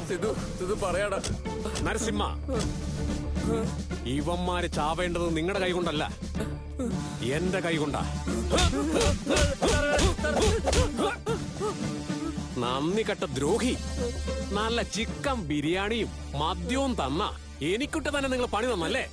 സിധു പറയാടാ. നരസിംഹ, ഇവന്മാര് ചാവേണ്ടത് നിങ്ങളുടെ കൈ കൊണ്ടല്ല, എന്റെ കൈ കൊണ്ടാ. നന്ദി കെട്ട ദ്രോഹി. നല്ല ചിക്കൻ ബിരിയാണിയും മദ്യവും തന്ന എനിക്കിട്ട് തന്നെ നിങ്ങൾ പണി തന്നല്ലേ?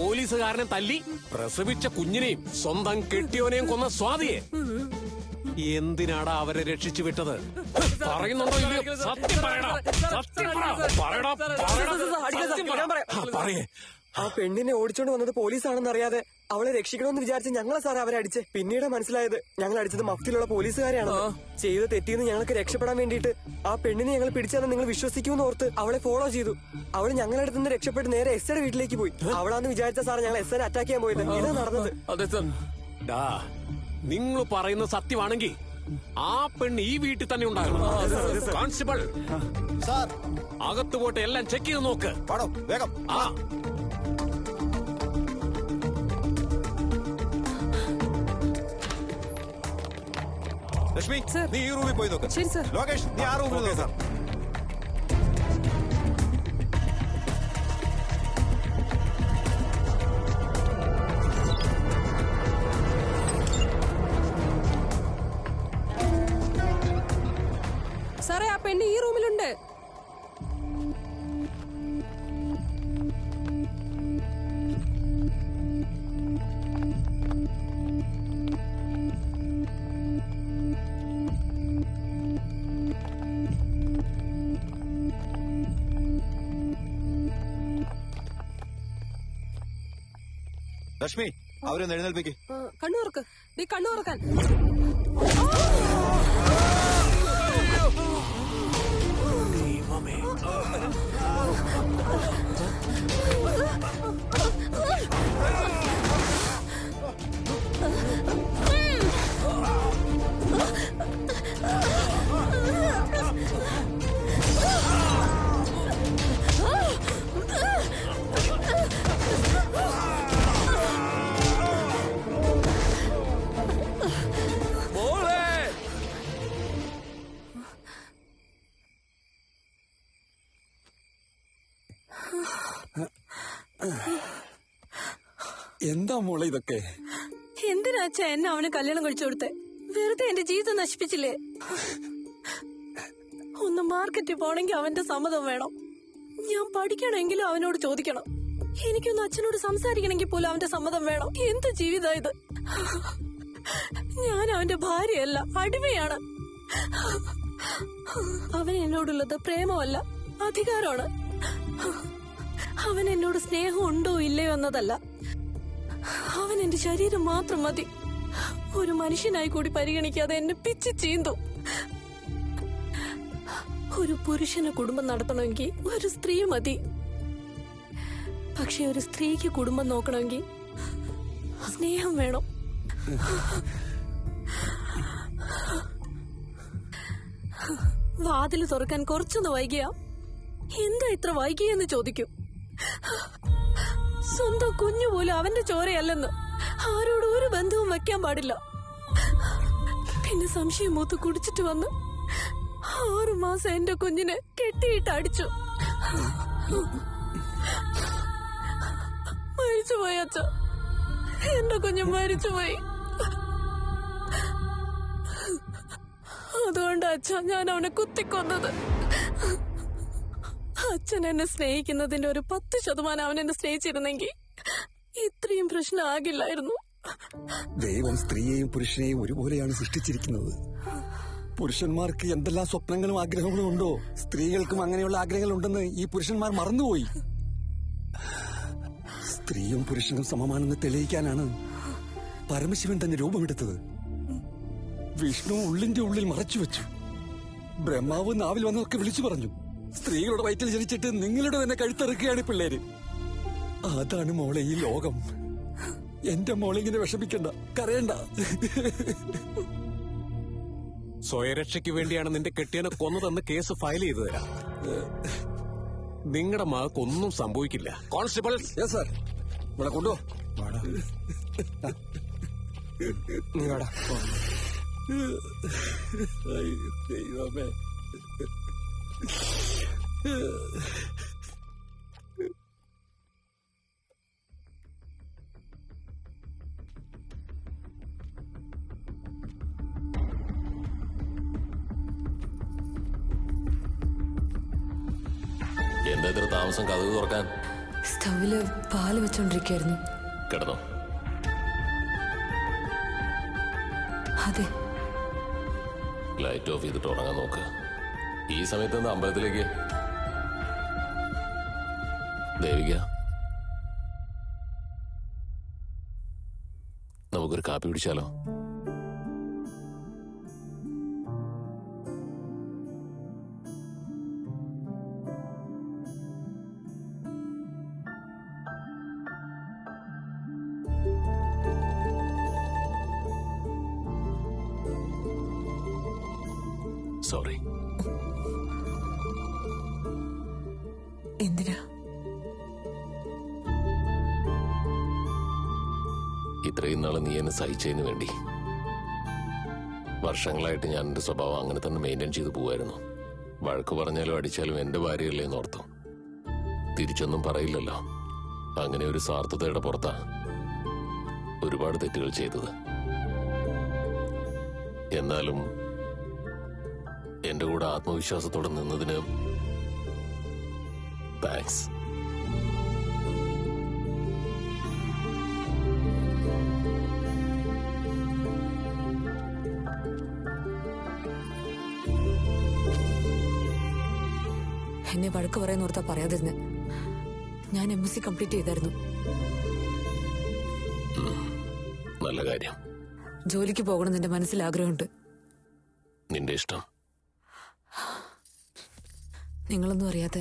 പോലീസുകാരനെ തല്ലി പ്രസവിച്ച കുഞ്ഞിനെയും സ്വന്തം കെട്ടിയോനെയും കൊന്ന സ്വാതിയെ എന്തിനാടാ അവരെ രക്ഷിച്ചു വിട്ടത്? പറയുന്നുണ്ടോ ഇല്ലയോ? സത്യം പറയടാ, സത്യം പറയേ. ആ പെണ്ണിനെ ഓടിച്ചോണ്ട് വന്നത് പോലീസാണെന്ന് അറിയാതെ അവളെ രക്ഷിക്കണമെന്ന് വിചാരിച്ച് ഞങ്ങളെ സാറേ അവരെ അടിച്ച്. പിന്നീട് മനസ്സിലായത് ഞങ്ങൾ അടിച്ചത് മഫ്തിലുള്ള പോലീസുകാരെയാണ്. ചെയ്ത് തെറ്റിയെന്ന് ഞങ്ങൾക്ക് രക്ഷപ്പെടാൻ വേണ്ടിയിട്ട് ആ പെണ്ണിനെ ഞങ്ങൾ പിടിച്ചാൽ നിങ്ങൾ വിശ്വസിക്കുമെന്ന് ഓർത്ത് അവളെ ഫോളോ ചെയ്തു. അവൾ ഞങ്ങളുടെ അടുത്ത് നിന്ന് രക്ഷപ്പെട്ട് നേരെ എസ്ഐയുടെ വീട്ടിലേക്ക് പോയി. അവളാന്ന് വിചാരിച്ച സാറേ ഞങ്ങൾ എസ്ഐനെ അറ്റാക്ക് ചെയ്യാൻ പോയത്. ഇതാ നടന്നത്. അതെ സാർ. നിങ്ങൾ പറയുന്ന സത്യമാണെങ്കിൽ ആ പെണ്ണ് ഈ വീട്ടിൽ തന്നെ ഉണ്ടായിരുന്നു. കോൺസ്റ്റബിൾ സാർ, അകത്ത് പോയിട്ട് എല്ലാം ചെക്ക് ചെയ്ത് നോക്ക്. പാടോ വേഗം. ആ ലക്ഷ്മി, നീ ഈ റൂമിൽ പോയി നോക്ക്. ശരി സർ. ലോകേഷ്, നീ ആ റൂമിൽ നോക്ക്. സാറേ, ആ പെണ്ണ് ഈ റൂമിലുണ്ട്. ലക്ഷ്മി, അവരൊന്ന് എഴുന്നേൽപ്പിക്ക്. കണ്ണു തുറക്ക്. നീ കണ്ണു തുറക്കാൻ. എന്താ മോളെ ഇതൊക്കെ? എന്തിനാ അച്ഛാ എന്നെ അവന് കല്യാണം കഴിച്ചു കൊടുത്തേ? വെറുതെ എന്റെ ജീവിതം നശിപ്പിച്ചില്ലേ? ഒന്ന് മാർക്കറ്റിൽ പോണെങ്കിൽ അവന്റെ സമ്മതം വേണം. ഞാൻ പഠിക്കണമെങ്കിലും അവനോട് ചോദിക്കണം. എനിക്കൊന്ന് അച്ഛനോട് സംസാരിക്കണമെങ്കിൽ പോലും അവന്റെ സമ്മതം വേണം. എന്ത് ജീവിതാ ഇത്? ഞാൻ അവന്റെ ഭാര്യയല്ല, അടിമയാണ്. അവൻ എന്നോടുള്ളത് പ്രേമമല്ല, അധികാരമാണ്. അവൻ എന്നോട് സ്നേഹം ഉണ്ടോ ഇല്ലയോ എന്നതല്ല, അവൻ എന്റെ ശരീരം മാത്രം മതി. ഒരു മനുഷ്യനായി കൂടി പരിഗണിക്കാതെ എന്നെ പിച്ചി ചീന്തും. ഒരു പുരുഷന് കുടുംബം നടത്തണമെങ്കിൽ ഒരു സ്ത്രീ മതി. പക്ഷെ ഒരു സ്ത്രീക്ക് കുടുംബം നോക്കണമെങ്കിൽ സ്നേഹം വേണം. വാതില് തുറക്കാൻ കുറച്ചൊന്ന് വൈകിയാ എന്താ ഇത്ര വൈകിയെന്ന് ചോദിക്കും. സ്വന്തം കുഞ്ഞു പോലും അവന്റെ ചോരയല്ലെന്ന് ആരോടും ഒരു ബന്ധവും വെക്കാൻ പാടില്ല. പിന്നെ സംശയം മൂത്ത് കുടിച്ചിട്ട് വന്ന് 6 മാസം എന്റെ കുഞ്ഞിനെ കെട്ടിയിട്ട് അടിച്ചു. മരിച്ചുപോയി അച്ഛ, എന്റെ കുഞ്ഞ് മരിച്ചുപോയി. അതുകൊണ്ട് അച്ഛ ഞാൻ അവനെ കുത്തിക്കൊന്നത്. അച്ഛൻ എന്നെ സ്നേഹിക്കുന്നതിന്റെ ഒരു 10% അവൻ എന്നെ സ്നേഹിച്ചിരുന്നെങ്കിൽ ഇത്രയും പ്രശ്നമാകില്ലായിരുന്നു. ദൈവം സ്ത്രീയെയും പുരുഷനെയും ഒരുപോലെയാണ് സൃഷ്ടിച്ചിരിക്കുന്നത്. പുരുഷന്മാർക്ക് എന്തെല്ലാം സ്വപ്നങ്ങളും ആഗ്രഹങ്ങളും ഉണ്ടോ, സ്ത്രീകൾക്കും അങ്ങനെയുള്ള ആഗ്രഹങ്ങൾ ഉണ്ടെന്ന് ഈ പുരുഷന്മാർ മറന്നുപോയി. സ്ത്രീയും പുരുഷനും സമമാണെന്ന് തെളിയിക്കാനാണ് പരമശിവൻ തന്നെ രൂപമെടുത്തത്. വിഷ്ണു ഉള്ളിന്റെ ഉള്ളിൽ മറച്ചു വെച്ചു. ബ്രഹ്മാവ് നാവിൽ വന്നതൊക്കെ വിളിച്ചു പറഞ്ഞു. സ്ത്രീകളുടെ വയറ്റിൽ ജനിച്ചിട്ട് നിങ്ങളുടെ തന്നെ കഴുത്തറുക്കുകയാണ് പിള്ളേര്. അതാണ് മോളെ ഈ ലോകം. എന്റെ മോളെ ഇങ്ങനെ വിഷമിക്കണ്ട, കരയണ്ട. സ്വയരക്ഷയ്ക്ക് വേണ്ടിയാണ് നിന്റെ കെട്ടിയനെ കൊന്നതെന്ന് കേസ് ഫയൽ ചെയ്തു തരാം. നിങ്ങളുടെ മകൾക്കൊന്നും സംഭവിക്കില്ല. കോൺസ്റ്റബിൾ. സാർ, ഇവിടെ കൊണ്ടുപോ. അയ്യോ, ദൈവമേ. എന്താ ഇത്ര താമസം കഥക് തുറക്കാൻ? സ്റ്റവില് പാല് വെച്ചോണ്ടിരിക്കായിരുന്നു. കിടന്നോ? അതെ. ലൈറ്റ് ഓഫ് ചെയ്തിട്ട് ഉറങ്ങാൻ നോക്ക്. ഈ സമയത്ത് എന്താ അമ്പലത്തിലേക്ക്? ദേവിക, നമുക്കൊരു കാപ്പി പിടിച്ചാലോ? സോറി. എന്തിനാ? ഇത്രയും നാളെ നീ എന്നെ സഹിച്ചതിന് വേണ്ടി. വർഷങ്ങളായിട്ട് ഞാൻ എന്റെ സ്വഭാവം അങ്ങനെ തന്നെ മെയിൻറ്റെയിൻ ചെയ്തു പോവായിരുന്നു. വഴക്ക് പറഞ്ഞാലും അടിച്ചാലും എന്റെ ഭാര്യയല്ലേ എന്നോർത്തു. തിരിച്ചൊന്നും പറയില്ലല്ലോ. അങ്ങനെ ഒരു സ്വാർത്ഥതയുടെ പുറത്താ ഒരുപാട് തെറ്റുകൾ ചെയ്തത്. എന്നാലും എന്റെ കൂടെ ആത്മവിശ്വാസത്തോടെ നിന്നതിന് താങ്ക്സ്. എന്നെ വഴക്ക് പറയാന്നോർത്താ പറയാതിരുന്നെ. ഞാൻ MSc കംപ്ലീറ്റ് ചെയ്തായിരുന്നു. നല്ല കാര്യം. ജോലിക്ക് പോകണം എന്റെ മനസ്സിൽ ആഗ്രഹമുണ്ട്. നിന്റെ ഇഷ്ടം. നിങ്ങളൊന്നും അറിയാതെ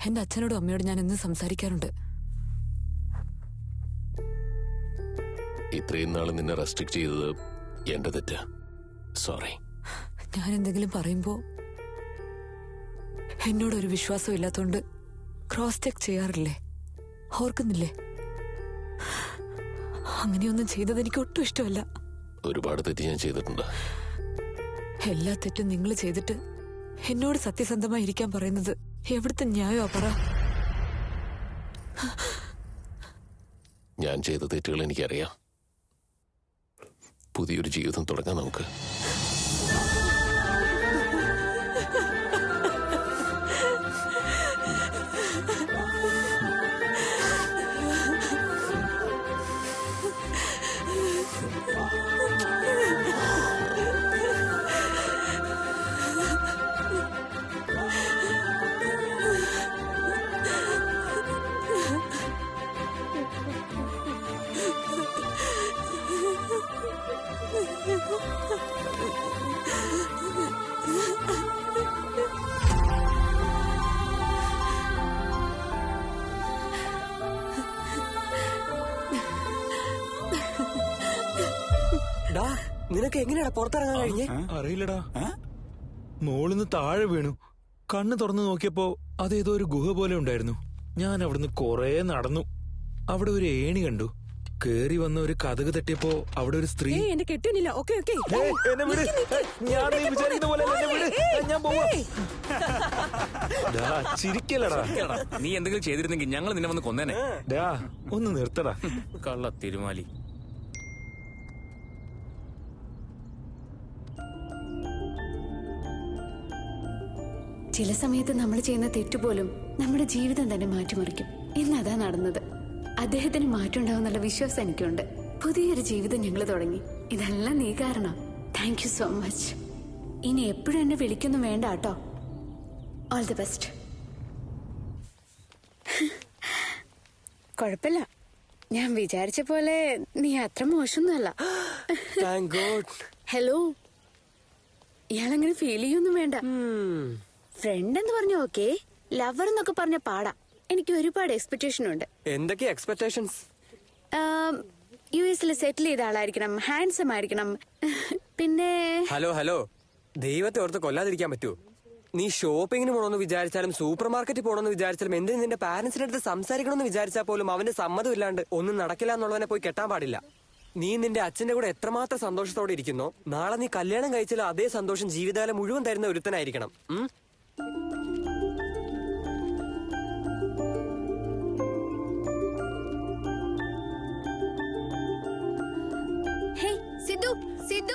എന്റെ അച്ഛനോടും അമ്മയോടും ഞാൻ എന്നും സംസാരിക്കാറുണ്ട്. ഇത്രയും നാൾ നിന്നെ റെസ്ട്രിക്ട് ചെയ്തത് എന്റെ തെറ്റാ. സോറി. ഞാൻ എന്തെങ്കിലും പറയുമ്പോ എന്നോടൊരു വിശ്വാസം ഇല്ലാത്തോണ്ട് ക്രോസ് ചെക്ക് ചെയ്യാറില്ലേ? ഓർക്കുന്നില്ലേ? അങ്ങനെയൊന്നും ചെയ്തത് എനിക്ക് ഒട്ടും ഇഷ്ടമല്ല. ഒരുപാട് തെറ്റ് ഞാൻ ചെയ്തിട്ടുണ്ട്. എല്ലാ തെറ്റും നിങ്ങൾ ചെയ്തിട്ട് എന്നോട് സത്യസന്ധമായി ഇരിക്കാൻ പറയുന്നത് എവിടുത്തെ ന്യായമാ പറ? ഞാൻ ചെയ്ത തെറ്റുകൾ എനിക്കറിയാം. പുതിയൊരു ജീവിതം തുടങ്ങാം നമുക്ക്. നിനക്ക് എങ്ങനെയാ പുറത്തിറങ്ങാൻ കഴിഞ്ഞേ? അറിയില്ലടാ. മോളിന്ന് താഴെ വീണു. കണ്ണ് തുറന്നു നോക്കിയപ്പോ അതേതോ ഒരു ഗുഹ പോലെ ഉണ്ടായിരുന്നു. ഞാൻ അവിടുന്ന് കൊറേ നടന്നു. അവിടെ ഒരു ഏണി കണ്ടു. കേറി വന്ന ഒരു കതക് തട്ടിയപ്പോ അവിടെ ഒരു സ്ത്രീ. എന്റെ കെട്ടിനില്ല. ഓക്കെ ഓക്കെ എന്നെ വിട്. ഞാൻ നീ വിചാരിക്കുന്ന പോലെ എന്നെ വിട്. ഞാൻ പോവാ. ചിരിക്കലടാ. നീ എന്തെങ്കിലും ചെയ്തിരുന്നെങ്കിൽ ഞങ്ങൾ നിന്നെ വന്ന് കൊന്നേനെ. ഡാ ഒന്ന് നിർത്തടാ. കള്ള തിരുമാലി. ചില സമയത്ത് നമ്മൾ ചെയ്യുന്ന തെറ്റുപോലും നമ്മുടെ ജീവിതം തന്നെ മാറ്റിമറിക്കും. ഇന്നതാ നടന്നത്. അദ്ദേഹത്തിന് മാറ്റം ഉണ്ടാവുന്നുള്ള വിശ്വാസം എനിക്കുണ്ട്. പുതിയൊരു ജീവിതം ഞങ്ങൾ തുടങ്ങി. ഇതെല്ലാം നീ കാരണം. Thank you so much. ഇനി എപ്പോഴും എന്നെ വിളിക്കൊന്നും വേണ്ട കേട്ടോ. All the best. കുഴപ്പമില്ല, ഞാൻ വിചാരിച്ച പോലെ നീ അത്ര മോശമൊന്നുമല്ല. ഹലോ, ഇയാളങ്ങനെ ഫീൽ ചെയ്യൊന്നും വേണ്ട. ഫ്രണ്ട് എന്ന് പറഞ്ഞ ഓക്കെ, ലവർ എന്നൊക്കെ പറഞ്ഞ പാടാ. എനിക്ക് ഒരുപാട് എക്സ്പെക്ടേഷൻ ഉണ്ട്. എന്തൊക്കെ എക്സ്പെക്ടേഷൻസ്? US സെറ്റിൽ ചെയ്ത ആളായിരിക്കണം, ഹാൻസം ആയിരിക്കണം, പിന്നെ ഹലോ ദൈവത്തെ ഓർത്ത് കൊല്ലാതിരിക്കാൻ പറ്റൂ? നീ ഷോപ്പിങ്ങിന് പോകണമെന്ന് വിചാരിച്ചാലും സൂപ്പർ മാർക്കറ്റിൽ പോകണമെന്ന് വിചാരിച്ചാലും എന്തിന് നിന്റെ പാരന്റ്സിന്റെ അടുത്ത് സംസാരിക്കണമെന്ന് വിചാരിച്ചാൽ പോലും അവന്റെ സമ്മതം ഇല്ലാണ്ട് ഒന്നും നടക്കില്ല എന്നുള്ളവനെ പോയി കെട്ടാൻ പാടില്ല. നീ നിന്റെ അച്ഛന്റെ കൂടെ എത്രമാത്രം സന്തോഷത്തോടെ ഇരിക്കുന്നോ, നാളെ നീ കല്യാണം കഴിച്ചാലും അതേ സന്തോഷം ജീവിതകാലം മുഴുവൻ തരുന്ന ഒരുത്തനായിരിക്കണം. സിദ്ധു സിദ്ധു